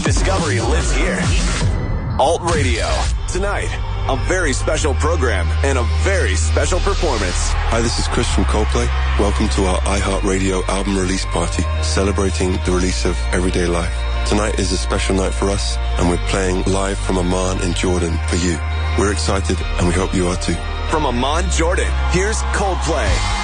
Discovery lives here. Alt Radio. Tonight, a very special program and a very special performance. Hi, this is Chris from Coldplay. Welcome to our iHeartRadio album release party, celebrating the release of Everyday Life. Tonight is a special night for us, and we're playing live from Amman in Jordan for you. We're excited, and we hope you are too. From Amman, Jordan, here's Coldplay.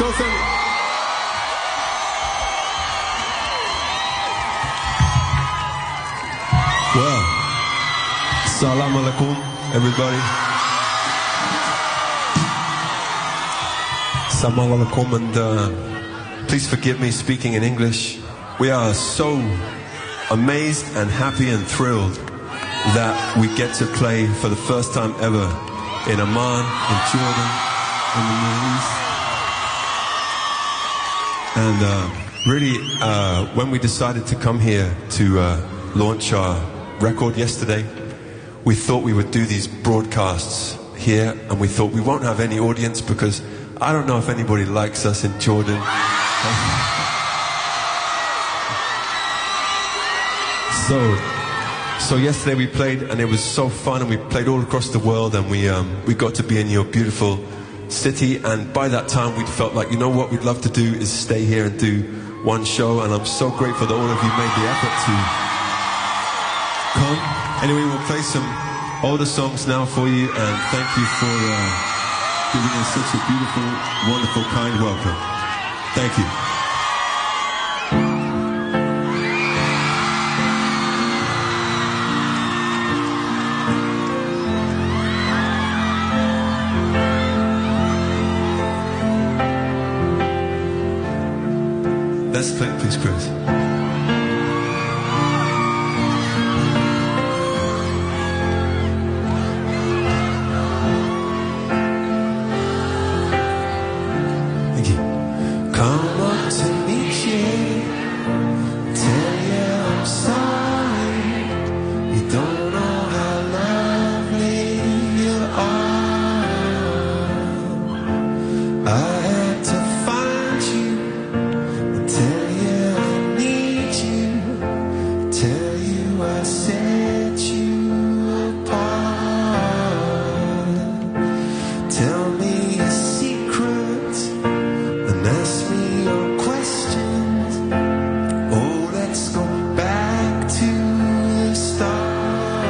Wilson. Well, salam alaikum, everybody. Salam alaikum, and please forgive me speaking in English. We are so amazed and happy and thrilled that we get to play for the first time ever in Amman, in Jordan, in the Middle East. And really, when we decided to come here to launch our record yesterday, we thought we would do these broadcasts here, and we thought we won't have any audience because I don't know if anybody likes us in Jordan. So yesterday we played, and it was so fun, and we played all across the world, and we got to be in your beautiful city. And by that time we felt like, you know what we'd love to do is stay here and do one show, and I'm so grateful that all of you made the effort to come. Anyway, we'll play some older songs now for you, and thank you for giving us such a beautiful, wonderful, kind welcome. Thank you. Let's play it, please, Chris. Thank you. Come up to meet you, tell you I'm sorry. You don't know how lovely you are. I had to find you. Tell you I need you, tell you I set you apart. Tell me a secret and ask me your questions. Oh, let's go back to the start.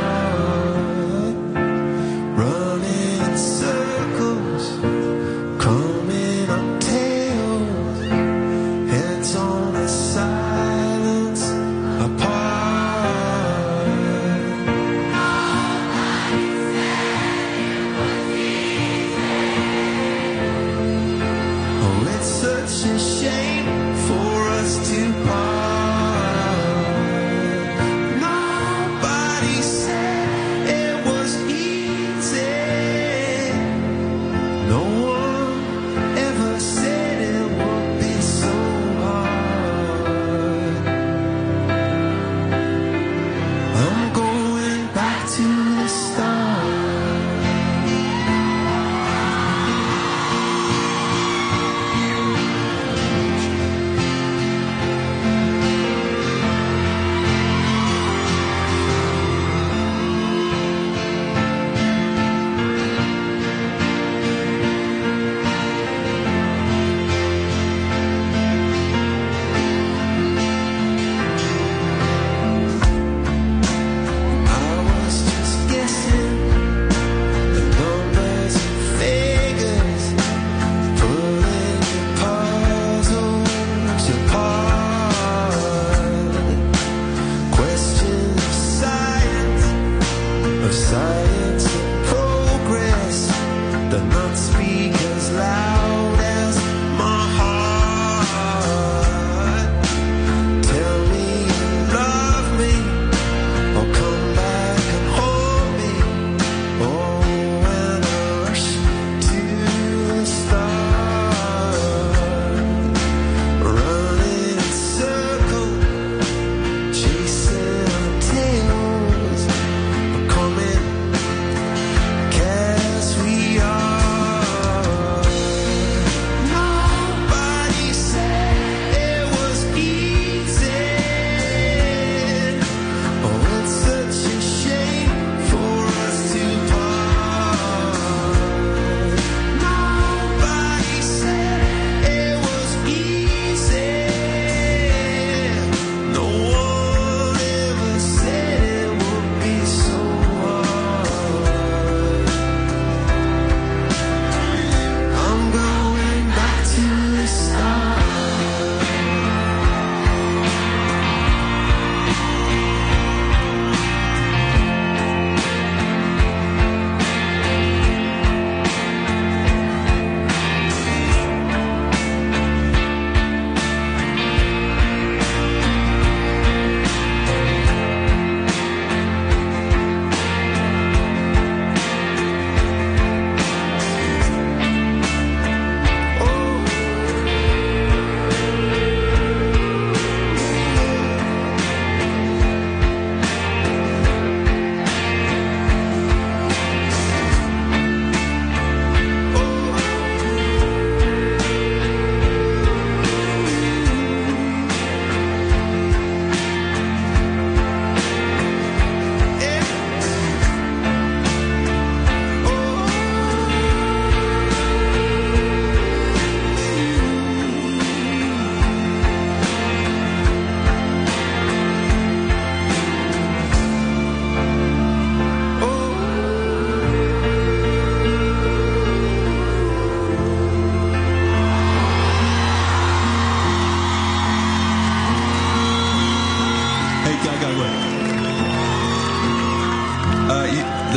Running in circles, coming up tails. Heads on a silence apart. Oh, it's such a shame for us to part. Nobody said it was easy. No one ever said it would be so hard. I'm going back to the start. I was just guessing the numbers and figures, pulling the puzzles apart. Questions of science and progress, do not speak as loud as my heart. Tell me you love me, or come back and hold me. Oh, when I rush to the start, running in circles, chasing our tails, coming, 'cause we are.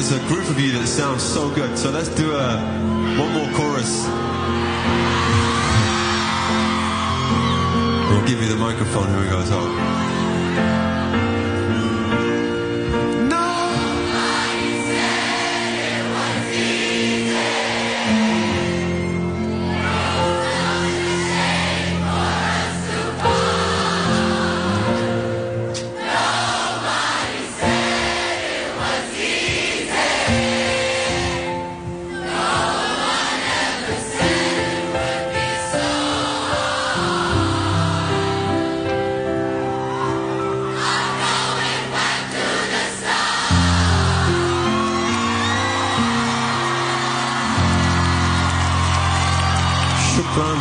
there's a group of you that sounds so good. So let's do one more chorus. We'll give you the microphone. Here we go. So.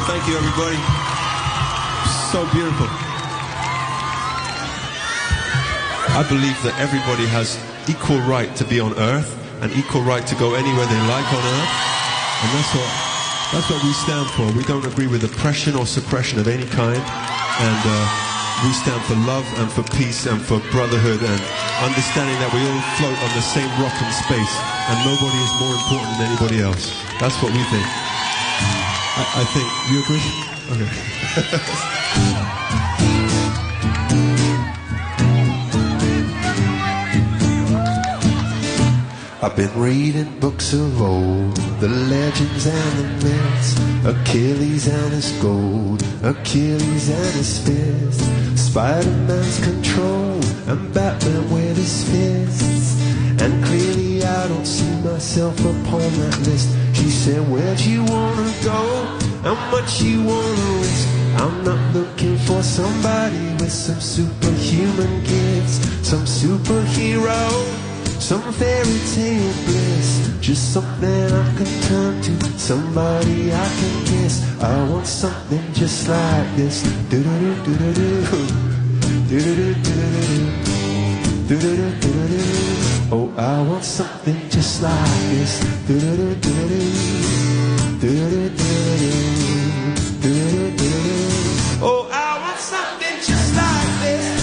Thank you, everybody. So beautiful. I believe that everybody has equal right to be on Earth and equal right to go anywhere they like on Earth. And that's what we stand for. We don't agree with oppression or suppression of any kind. And we stand for love and for peace and for brotherhood and understanding that we all float on the same rock in space and nobody is more important than anybody else. That's what we think. I think. You agree? Okay. I've been reading books of old, the legends and the myths, Achilles and his gold, Achilles and his fist, Spider-Man's control, and Batman with his fists. And clearly I don't see myself upon that list. She said, where'd you wanna go? How much you wanna risk? I'm not looking for somebody with some superhuman gifts, some superhero, some fairy tale bliss. Just something I can turn to, somebody I can kiss. I want something just like this. Do-do-do-do-do-do, do-do-do-do-do-do, do-do-do-do-do-do. Oh, I want something just like this. Do-do-do-do-do, do-do-do-do-do, do-do-do-do-do. Oh, I want something just like this.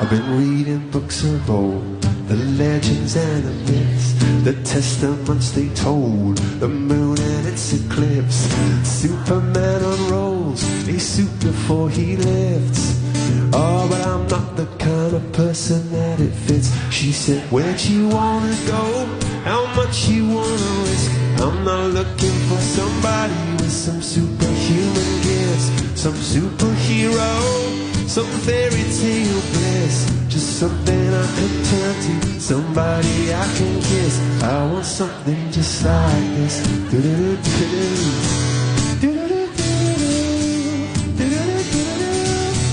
I've been reading books of old, the legends and the myths, the testaments they told, the moon and its eclipse. Superman unrolls a suit before he lifts. Oh, but I'm not the kind of person that it fits. She said, where'd you wanna go? How much you wanna risk? I'm not looking for somebody with some superhuman gifts, some superhero, some fairy tale bliss. Just something I can turn to, somebody I can kiss. I want something just like this. Do-do-do-do-do.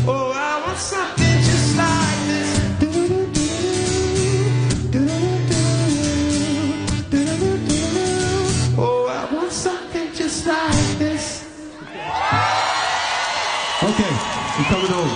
Oh, I want something just like this. Oh, I want something just like this. Okay, we're coming home.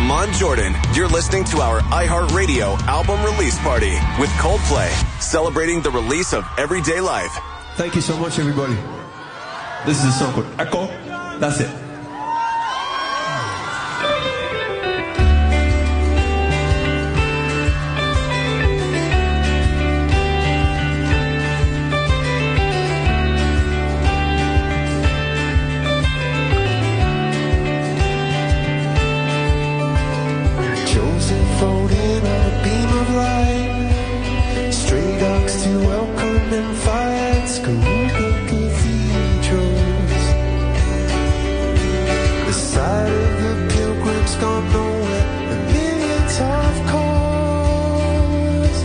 Amman, Jordan. You're listening to our iHeartRadio album release party with Coldplay, celebrating the release of Everyday Life. Thank you so much, everybody. This is a song called Echo. That's it. Floating on a beam of light, stray dogs to welcome and fire Skaruga cathedrals. The sight of the pilgrims gone nowhere, and millions of cars.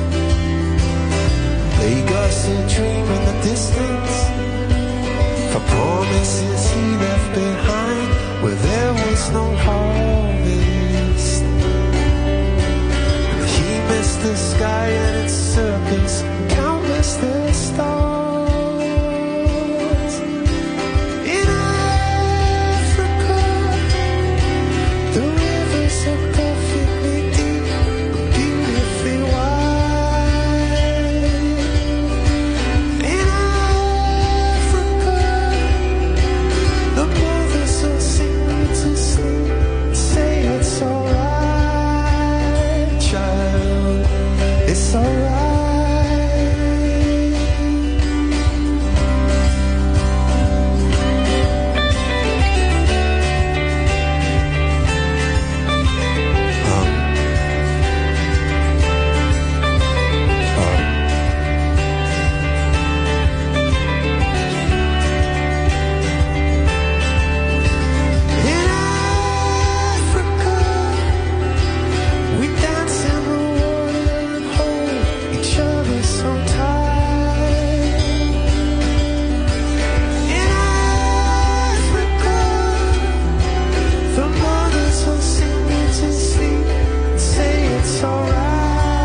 They got a dream in the distance, for promises he left behind, where there was no harvest. The sky and its circus, countless the stars. In Africa, the rivers are perfectly deep, beautifully wide. In Africa, the mothers are singing to sleep, say it's alright, child. It's alright. In Africa, we dance in the water and hold each other so tight. In Africa, the mothers will sing you to sleep and say it's alright,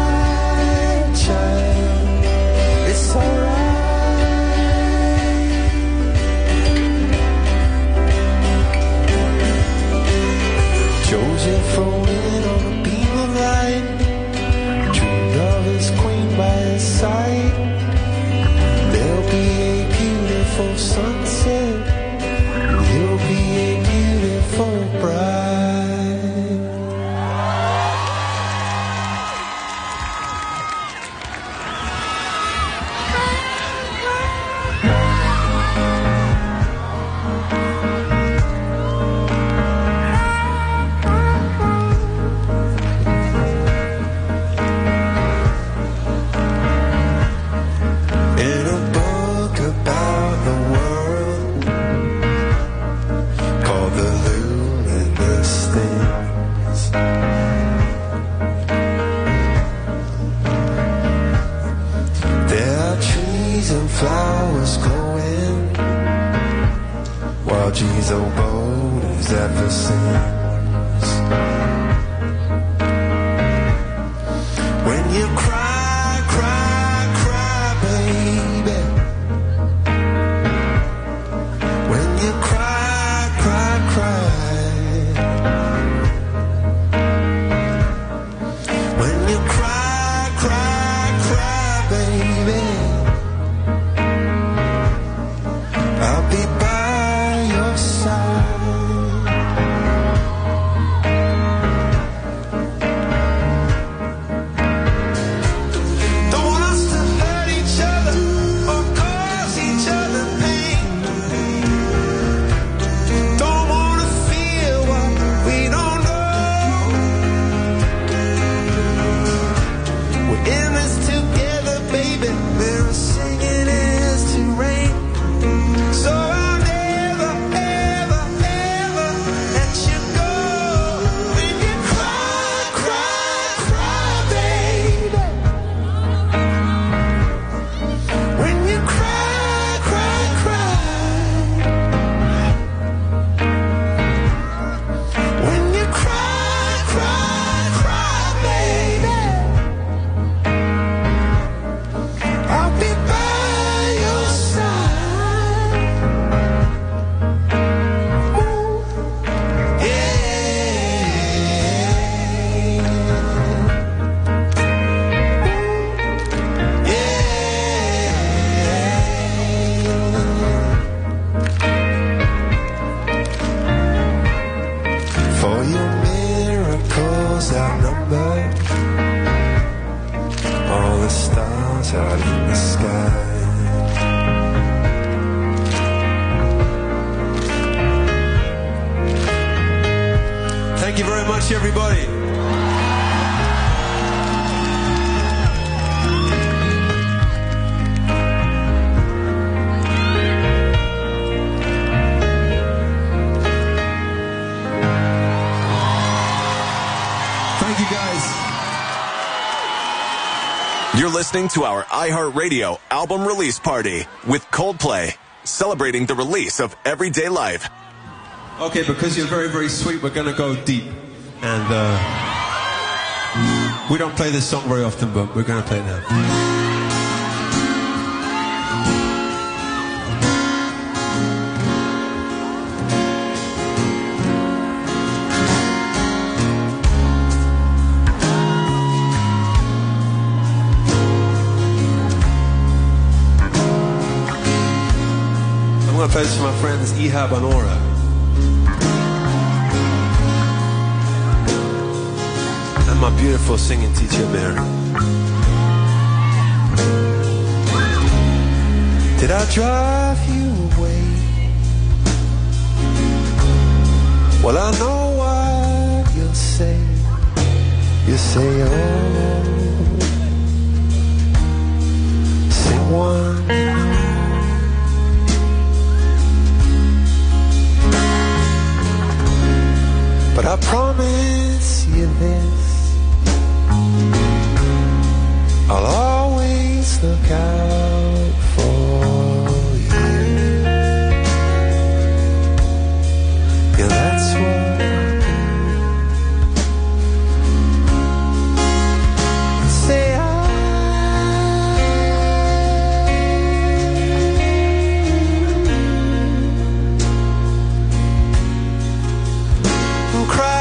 child. It's alright. Joseph rolling on a beam of light, dreamed of his queen by his side. There'll be a beautiful sunset, and he'll be a beautiful bride. In a book about the world called The Luminous Things, there are trees and flowers glowing, while G's old boat is ever sings. When you cry, cry, cry, baby. When you cry, cry, cry. When you cry, cry, cry, baby. I'll be by your side. stars out in the sky. Thank you very much, everybody. Thank you, guys. You're listening to our iHeartRadio album release party with Coldplay, celebrating the release of Everyday Life. Okay, because you're very, very sweet, we're going to go deep. And we don't play this song very often, but we're going to play it now. I'm going to play this for my friends Ehab and Aura. My beautiful singing teacher, Mary. Did I drive you away? Well, I know what you'll say. You say, oh, sing one. But I promise you this, I'll always look out for you. Yeah, that's what I do. Say I'll cry.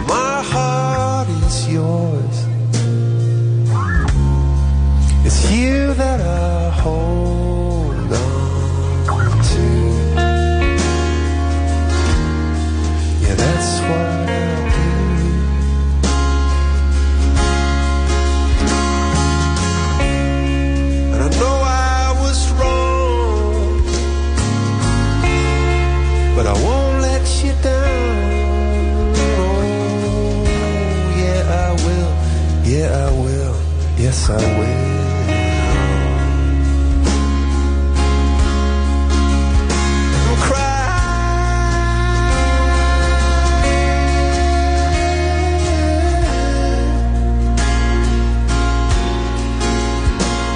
My heart is yours. It's you that I hold on to. Yeah, that's what I do. And I know I was wrong, but I won't let you down. Yeah, I will. Yes, I will. I'll cry.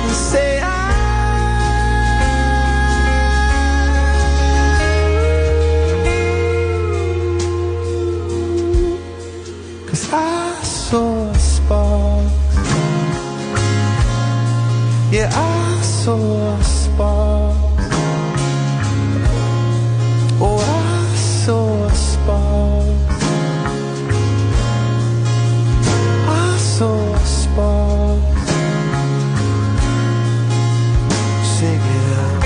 And say cause I saw a spark. Yeah, I saw a spark. Oh, I saw a spark. I saw a spark. Sing it out.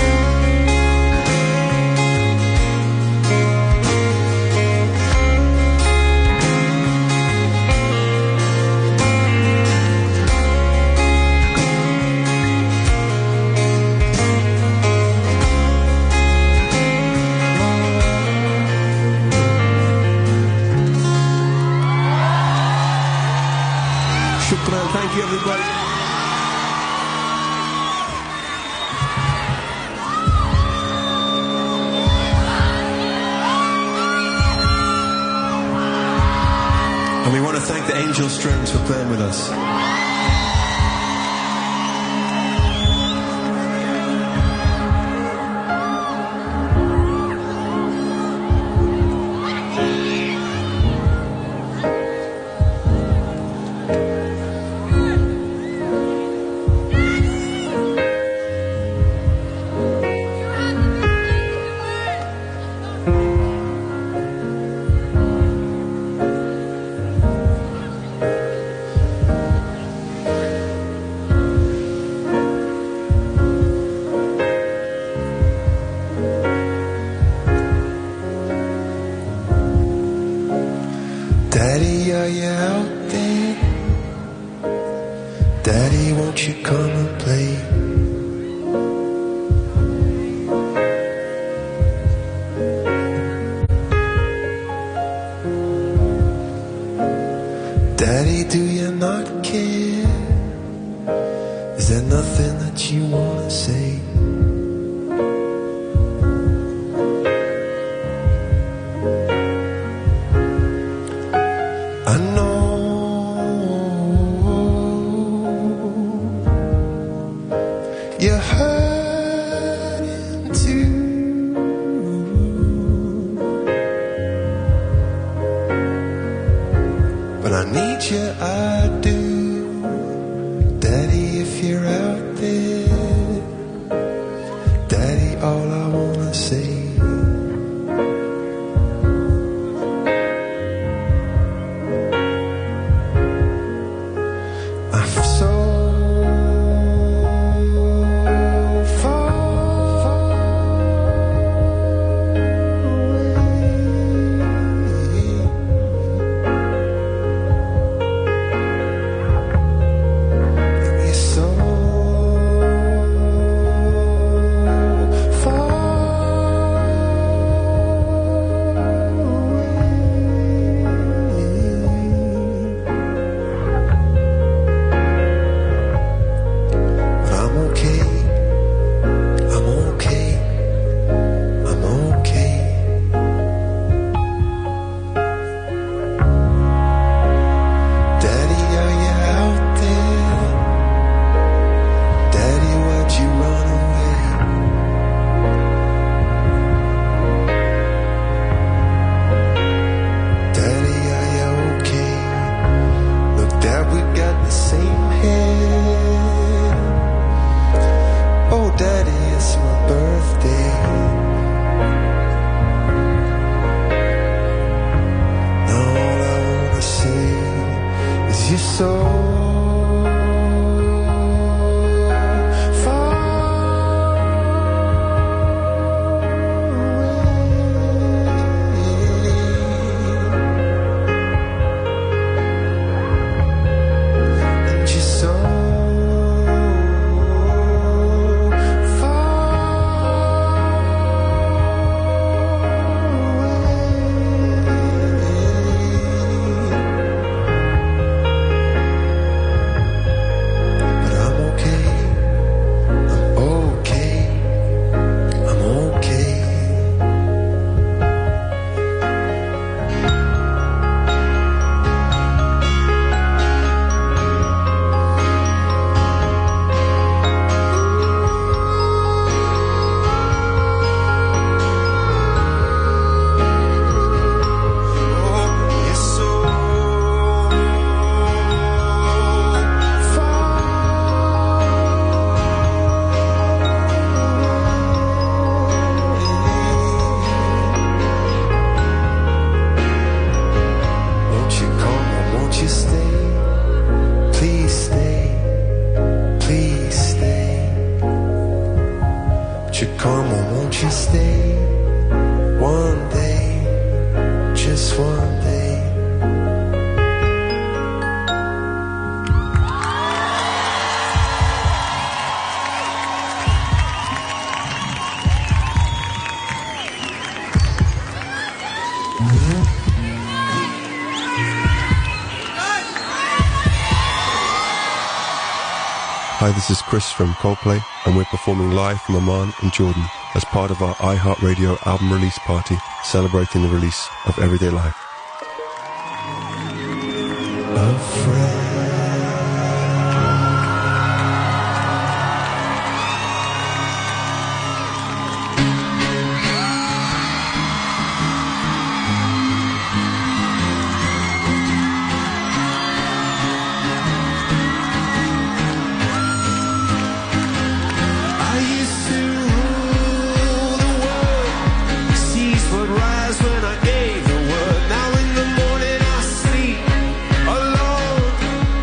Thank you, everybody. And we want to thank the Angel Strings for playing with us. Daddy, all I wanna say. Hi, this is Chris from Coldplay, and we're performing live from Amman in Jordan as part of our iHeartRadio album release party celebrating the release of Everyday Life. When I gave the word, now in the morning I sleep alone.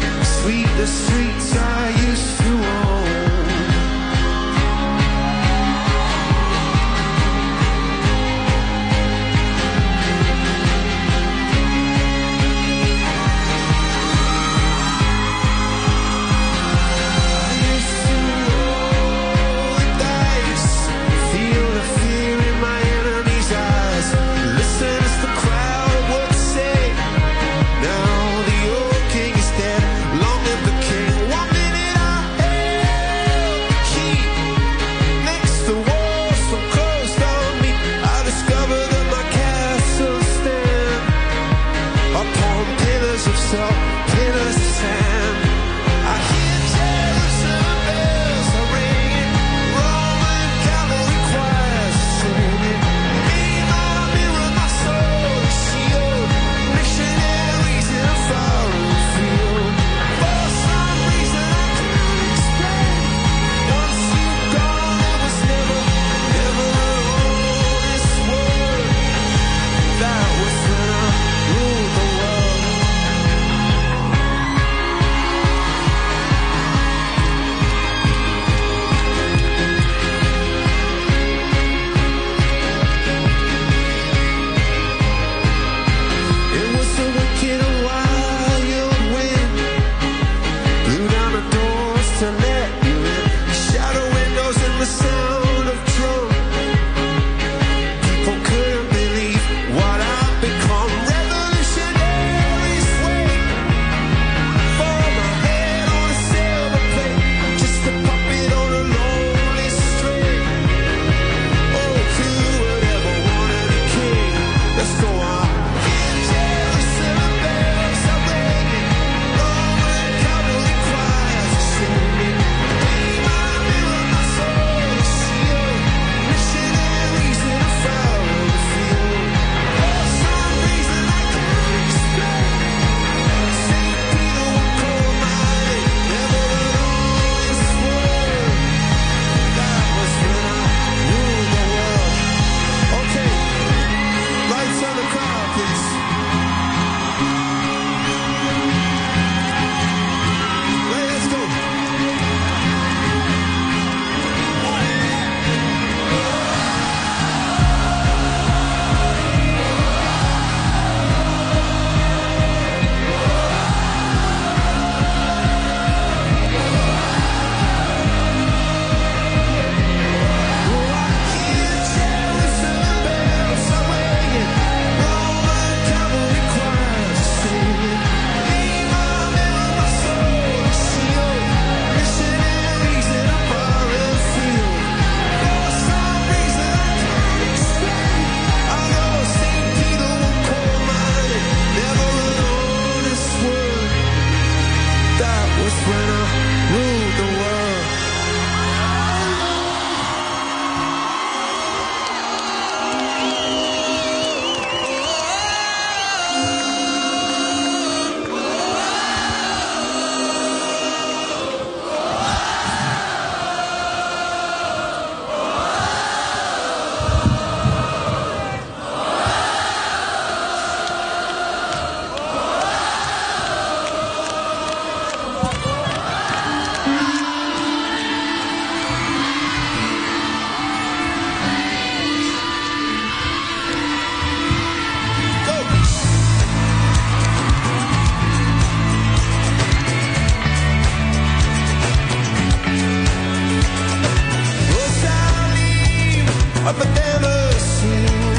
I've never seen.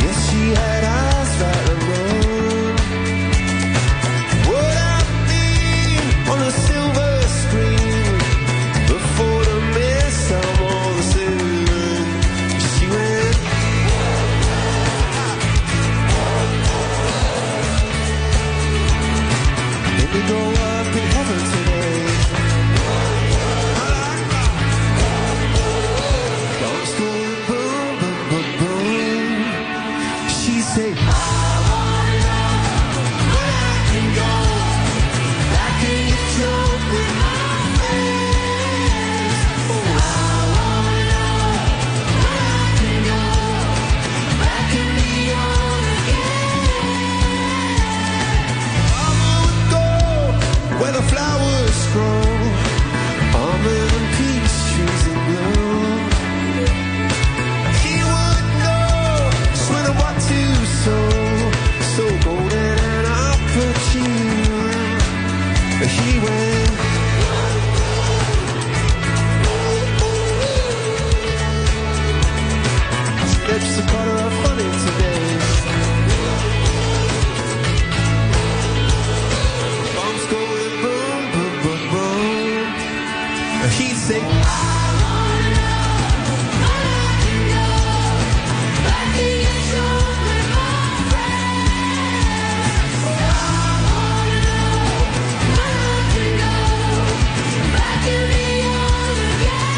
Yes, she had eyes right on moon. What I've been on a silver screen before the mist I'm all the sailing. She went. Let me go up in heaven today. Bombs going boom, boom, boom, boom. She said, I wanna know where I can go. I can get drunk with my friends. Oh, I wanna know where I can go. Back and beyond again. Mama would go where the flowers grow, almond and peach trees in bloom. He would know just when and what to sow, so golden and opportune. He went. Lips the color of honey today. Bombs going boom, boom, boom, boom. He'd say, I wanna know where I can go. Back to get drunk with my friends. I wanna know where I can go. Back and beyond again.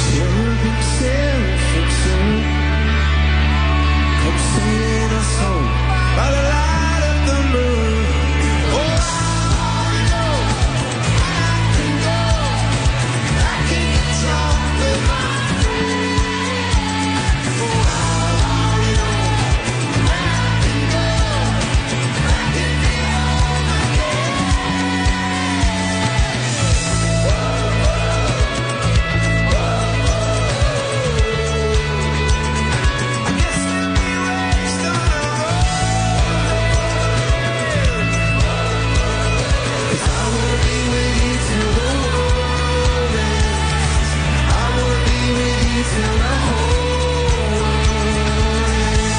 Cherubim seraphim soon come singing us home by the light of the moon. Oh, I wanna know where I can go. I can get drunk with my friends. Oh, I wanna know where I can go. Back and beyond again. I guess we'll be raised on a road. 'Cause I wanna be with you till the world ends. I wanna be with you till the whole world ends.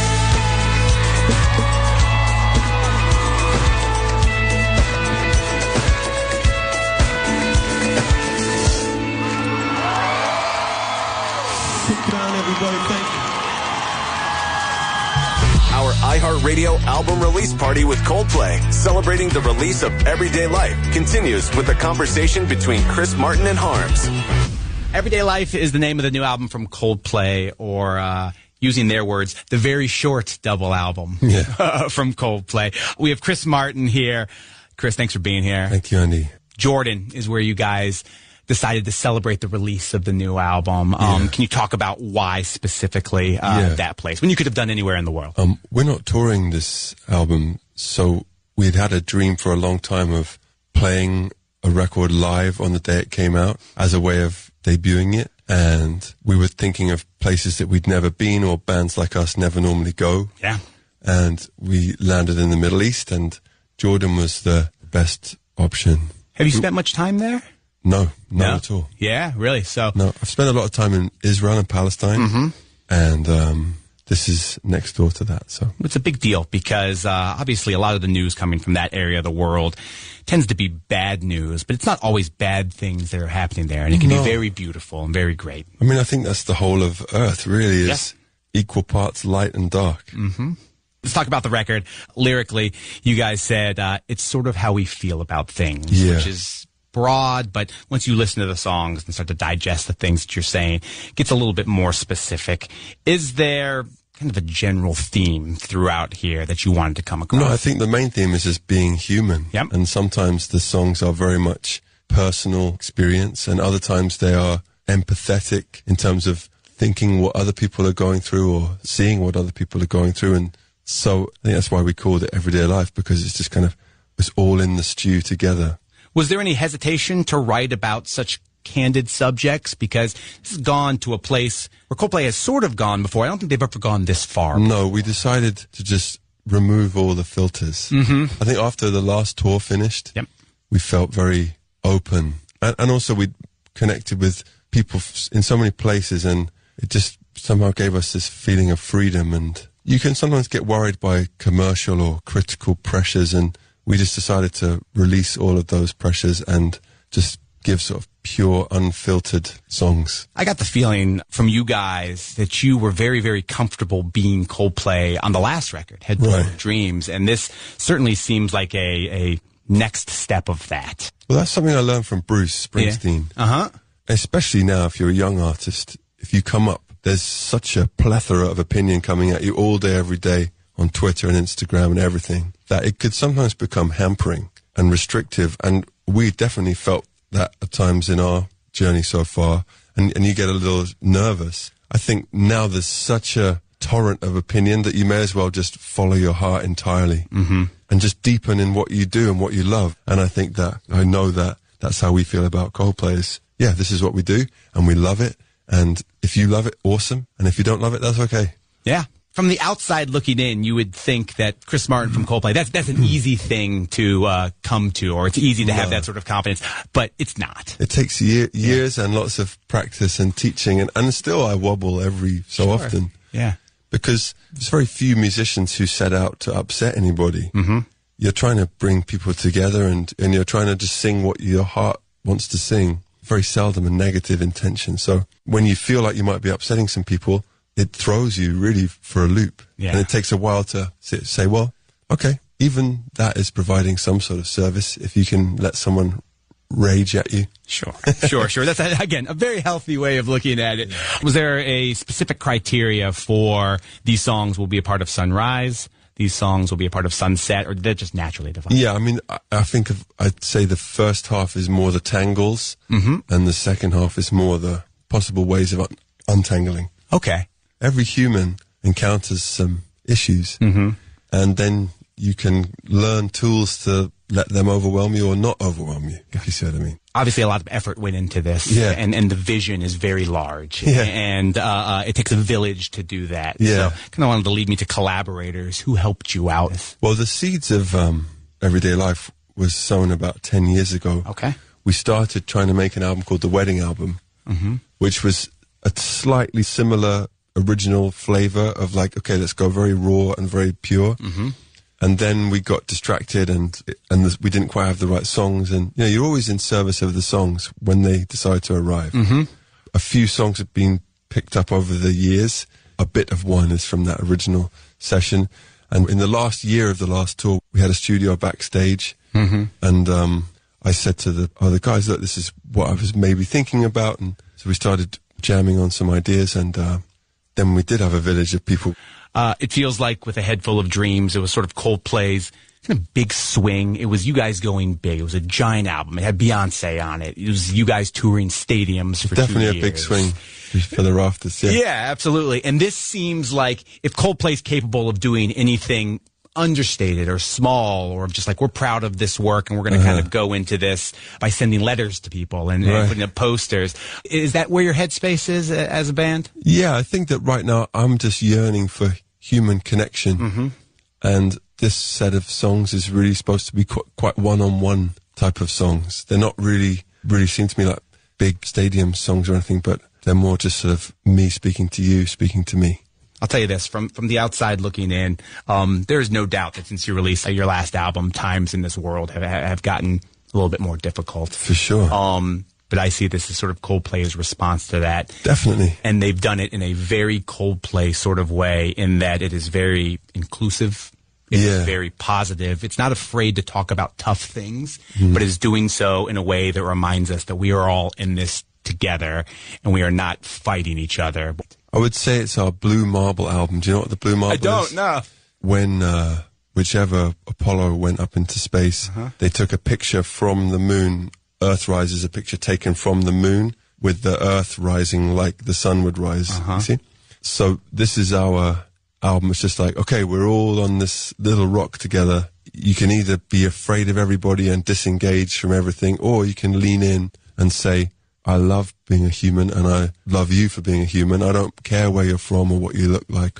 Sit down, everybody. Thank you. Our iHeartRadio album release party with Coldplay, celebrating the release of Everyday Life, continues with a conversation between Chris Martin and Harms. Everyday Life is the name of the new album from Coldplay, or using their words, the very short double album from Coldplay. We have Chris Martin here. Chris, thanks for being here. Thank you, Andy. Jordan is where you guys decided to celebrate the release of the new album. Can you talk about why specifically that place, when you could have done anywhere in the world? We're not touring this album, so we'd had a dream for a long time of playing a record live on the day it came out as a way of debuting it. And we were thinking of places that we'd never been or bands like us never normally go. Yeah. And we landed in the Middle East, and Jordan was the best option. Have you spent much time there? No, not at all. Yeah, really? So No, I've spent a lot of time in Israel and Palestine, and this is next door to that. So it's a big deal because obviously a lot of the news coming from that area of the world tends to be bad news, but it's not always bad things that are happening there, and it can be very beautiful and very great. I mean, I think that's the whole of Earth, really, is equal parts light and dark. Let's talk about the record. Lyrically, you guys said it's sort of how we feel about things, which is broad, but once you listen to the songs and start to digest the things that you're saying, it gets a little bit more specific. Is there kind of a general theme throughout here that you wanted to come across? No, I think the main theme is just being human. Yep. And sometimes the songs are very much personal experience, and other times they are empathetic in terms of thinking what other people are going through or seeing what other people are going through. And so I think that's why we called it Everyday Life, because it's just kind of, it's all in the stew together. Was there any hesitation to write about such candid subjects? Because this has gone to a place where Coldplay has sort of gone before. I don't think they've ever gone this far. No, we decided to just remove all the filters. I think after the last tour finished, we felt very open. And also we connected with people in so many places, and it just somehow gave us this feeling of freedom. And you can sometimes get worried by commercial or critical pressures, and we just decided to release all of those pressures and just give sort of pure, unfiltered songs. I got the feeling from you guys that you were very, very comfortable being Coldplay on the last record, Head Full of Dreams, and this certainly seems like a next step of that. Well, that's something I learned from Bruce Springsteen. Especially now, if you're a young artist, if you come up, there's such a plethora of opinion coming at you all day, every day, on Twitter and Instagram and everything, that it could sometimes become hampering and restrictive. And we definitely felt that at times in our journey so far, and you get a little nervous. I think now there's such a torrent of opinion that you may as well just follow your heart entirely and just deepen in what you do and what you love. And I think that, I know that that's how we feel about Coldplay is, yeah, this is what we do and we love it. And if you love it, awesome. And if you don't love it, that's okay. Yeah. From the outside looking in, you would think that Chris Martin from Coldplay, that's an easy thing to come to, or it's easy to have that sort of confidence, but it's not. It takes years and lots of practice and teaching, and still I wobble every so often. Yeah. Because there's very few musicians who set out to upset anybody. You're trying to bring people together, and you're trying to just sing what your heart wants to sing. Very seldom a negative intention. So when you feel like you might be upsetting some people, it throws you really for a loop. And it takes a while to say, well, okay, even that is providing some sort of service if you can let someone rage at you. Sure. That's, again, a very healthy way of looking at it. Was there a specific criteria for these songs will be a part of Sunrise, these songs will be a part of Sunset, or did that just naturally develop? Yeah, I mean, I think I'd say the first half is more the tangles, and the second half is more the possible ways of untangling. Okay. Every human encounters some issues, and then you can learn tools to let them overwhelm you or not overwhelm you, if you see what I mean. Obviously, a lot of effort went into this, and the vision is very large, and it takes a village to do that. So kind of wanted to lead me to collaborators who helped you out. Well, the seeds of Everyday Life was sown about 10 years ago. Okay. We started trying to make an album called The Wedding Album, which was a slightly similar original flavor of like, okay, let's go very raw and very pure. And then we got distracted and we didn't quite have the right songs. And, you know, you're always in service of the songs when they decide to arrive. A few songs have been picked up over the years. A bit of one is from that original session. And in the last year of the last tour, we had a studio backstage. And I said to the other guys, look, this is what I was maybe thinking about. And so we started jamming on some ideas, and then we did have a village of people. It feels like with A Head Full of Dreams, it was sort of Coldplay's kind of big swing. It was you guys going big. It was a giant album. It had Beyonce on it. It was you guys touring stadiums for 2 years. Definitely a big swing for the rafters, Yeah, absolutely. And this seems like if Coldplay's capable of doing anything understated or small, or just like we're proud of this work and we're going to kind of go into this by sending letters to people and putting up posters. Is that where your headspace is as a band? Yeah, I think that right now I'm just yearning for human connection. And this set of songs is really supposed to be quite one-on-one type of songs. They're not really seem to me like big stadium songs or anything, but they're more just sort of me speaking to you, speaking to me. I'll tell you this, from the outside looking in, there is no doubt that since you released your last album, times in this world have gotten a little bit more difficult. For sure. But I see this as sort of Coldplay's response to that. Definitely. And they've done it in a very Coldplay sort of way, in that it is very inclusive. It is very positive. It's not afraid to talk about tough things, but is doing so in a way that reminds us that we are all in this together and we are not fighting each other. I would say it's our Blue Marble album. Do you know what the Blue Marble is? I don't know. When whichever Apollo went up into space, they took a picture from the moon. Earthrise is a picture taken from the moon with the Earth rising like the sun would rise. You see? So this is our album. It's just like, okay, we're all on this little rock together. You can either be afraid of everybody and disengage from everything, or you can lean in and say, I love being a human, and I love you for being a human. I don't care where you're from or what you look like,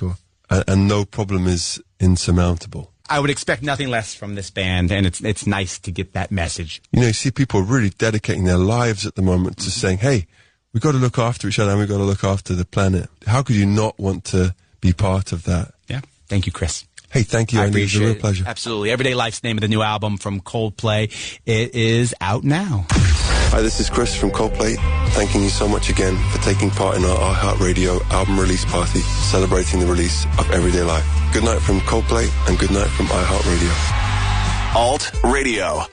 and no problem is insurmountable. I would expect nothing less from this band, and it's nice to get that message. You know, you see people really dedicating their lives at the moment to saying, hey, we've got to look after each other and we've got to look after the planet. How could you not want to be part of that? Yeah. Thank you, Chris. Hey, thank you, Andy. It was a real pleasure. Absolutely. Everyday Life's the name of the new album from Coldplay. It is out now. Hi, this is Chris from Coldplay. Thanking you so much again for taking part in our iHeartRadio album release party, celebrating the release of Everyday Life. Good night from Coldplay and good night from iHeartRadio. Alt Radio.